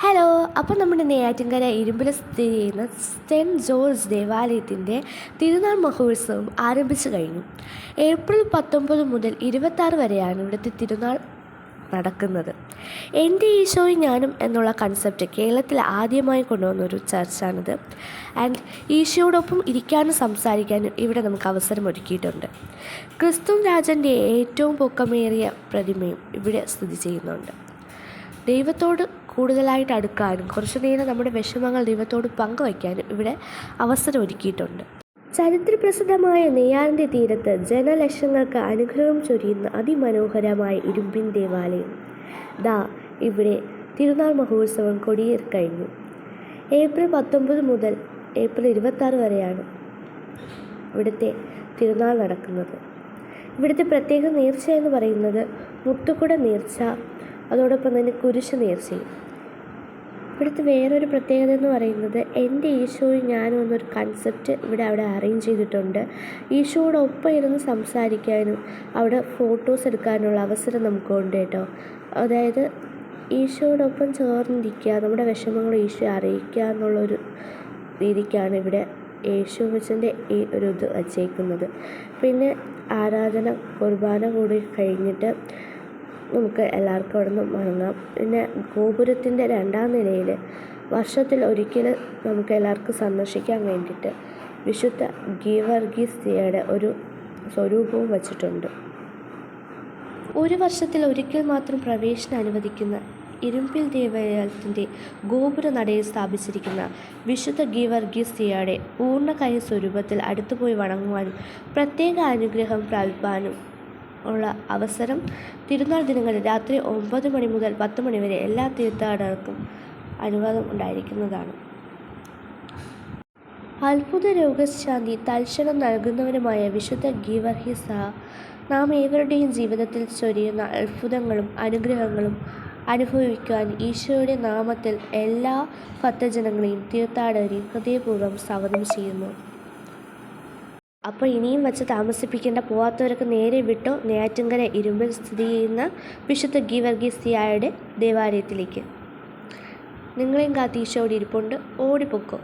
Hello. അപ്പോൾ നമ്മുടെ നെയ്യാറ്റിൻകര ഇരുമ്പിൽ സ്ഥിതി ചെയ്യുന്ന സെൻറ്റ് ജോർജ് ദേവാലയത്തിൻ്റെ തിരുനാൾ മഹോത്സവം ആരംഭിച്ചു കഴിഞ്ഞു. ഏപ്രിൽ 19 മുതൽ 26 വരെയാണ് ഇവിടുത്തെ തിരുനാൾ നടക്കുന്നത്. എൻ്റെ ഈശോയും ഞാനും എന്നുള്ള കൺസെപ്റ്റ് കേരളത്തിൽ ആദ്യമായി കൊണ്ടുവന്നൊരു ചർച്ചാണിത്. ആൻഡ് ഈശോയോടൊപ്പം ഇരിക്കാനും സംസാരിക്കാനും ഇവിടെ നമുക്ക് അവസരം ഒരുക്കിയിട്ടുണ്ട്. ക്രിസ്തു രാജൻ്റെ ഏറ്റവും പൊക്കമേറിയ പ്രതിമയും ഇവിടെ സ്ഥിതി ചെയ്യുന്നുണ്ട്. ദൈവത്തോട് കൂടുതലായിട്ട് അടുക്കാനും കുറച്ചു നേരം നമ്മുടെ വിഷമങ്ങൾ ദൈവത്തോട് പങ്കുവയ്ക്കാനും ഇവിടെ അവസരം ഒരുക്കിയിട്ടുണ്ട്. ചരിത്രപ്രസിദ്ധമായ നെയ്യാറിൻ്റെ തീരത്ത് ജനലക്ഷങ്ങൾക്ക് അനുഗ്രഹം ചൊരിയുന്ന അതിമനോഹരമായ ഇരുമ്പിൻ ദേവാലയം ദാ ഇവിടെ തിരുനാൾ മഹോത്സവം കൊടിയേറി കഴിഞ്ഞു. ഏപ്രിൽ 19 മുതൽ ഏപ്രിൽ 26 വരെയാണ് ഇവിടുത്തെ തിരുനാൾ നടക്കുന്നത്. ഇവിടുത്തെ പ്രത്യേക നേർച്ച എന്ന് പറയുന്നത് മുത്തുക്കുട നേർച്ച, അതോടൊപ്പം തന്നെ കുരിശ് നേർച്ചയും. ഇവിടുത്തെ വേറൊരു പ്രത്യേകത എന്ന് പറയുന്നത് എൻ്റെ ഈശോയും ഞാനും എന്നൊരു കൺസെപ്റ്റ് അവിടെ അറേഞ്ച് ചെയ്തിട്ടുണ്ട്. ഈശോയോടൊപ്പം ഇരുന്ന് സംസാരിക്കാനും അവിടെ ഫോട്ടോസ് എടുക്കാനുള്ള അവസരം നമുക്കുണ്ട് കേട്ടോ. അതായത് ഈശോയോടൊപ്പം ചേർന്നിരിക്കുക, നമ്മുടെ വിഷമങ്ങൾ ഈശോയെ അറിയിക്കുക എന്നുള്ളൊരു രീതിക്കാണ് ഇവിടെ യേശുവിൻ്റെ ഈ ഒരു ഇത് വച്ചേക്കുന്നത്. പിന്നെ ആരാധന കുർബാന കൂടി കഴിഞ്ഞിട്ട് നമുക്ക് എല്ലാവർക്കും അവിടെ നിന്ന് മടങ്ങാം. പിന്നെ ഗോപുരത്തിൻ്റെ 2ാം നിലയിൽ വർഷത്തിൽ ഒരിക്കൽ നമുക്ക് എല്ലാവർക്കും സന്ദർശിക്കാൻ വേണ്ടിയിട്ട് വിശുദ്ധ ഗീവർഗീസിയുടെ ഒരു സ്വരൂപവും വച്ചിട്ടുണ്ട്. ഒരു വർഷത്തിൽ ഒരിക്കൽ മാത്രം പ്രവേശനം അനുവദിക്കുന്ന ഇരുമ്പിൽ ദേവാലയത്തിൻ്റെ ഗോപുര നടയിൽ സ്ഥാപിച്ചിരിക്കുന്ന വിശുദ്ധ ഗീവർഗീസിയുടെ പൂർണ്ണകായ സ്വരൂപത്തിൽ അടുത്തുപോയി വണങ്ങുവാനും പ്രത്യേക അനുഗ്രഹം പ്രാപിപ്പാനും ഉള്ള അവസരം തിരുനാൾ ദിനങ്ങളിൽ രാത്രി 9 മണി മുതൽ 10 മണി വരെ എല്ലാ തീർത്ഥാടകർക്കും അനുവാദം ഉണ്ടായിരിക്കുന്നതാണ്. അത്ഭുത രോഗശാന്തി തൽക്ഷണം നൽകുന്നവനുമായ വിശുദ്ധ ഗീവർഗീസ് നാം ഏവരുടെയും ജീവിതത്തിൽ ചൊരിയുന്ന അത്ഭുതങ്ങളും അനുഗ്രഹങ്ങളും അനുഭവിക്കുവാൻ ഈശോയുടെ നാമത്തിൽ എല്ലാ ഭക്തജനങ്ങളെയും തീർത്ഥാടകരെയും ഹൃദയപൂർവ്വം സ്വാഗതം ചെയ്യുന്നു. അപ്പോൾ ഇനിയും വച്ച് താമസിപ്പിക്കേണ്ട, പോവാത്തവരൊക്കെ നേരെ വിട്ടോ നെയ്യാറ്റിൻകര ഇരുമ്പിൽ സ്ഥിതി ചെയ്യുന്ന വിശുദ്ധ ഗീവർഗീസിയായുടെ ദേവാലയത്തിലേക്ക്. നിങ്ങളെയും കാത്ത് ഈശോയോട് ഇരിപ്പുണ്ട്, ഓടിപ്പൊക്കോ.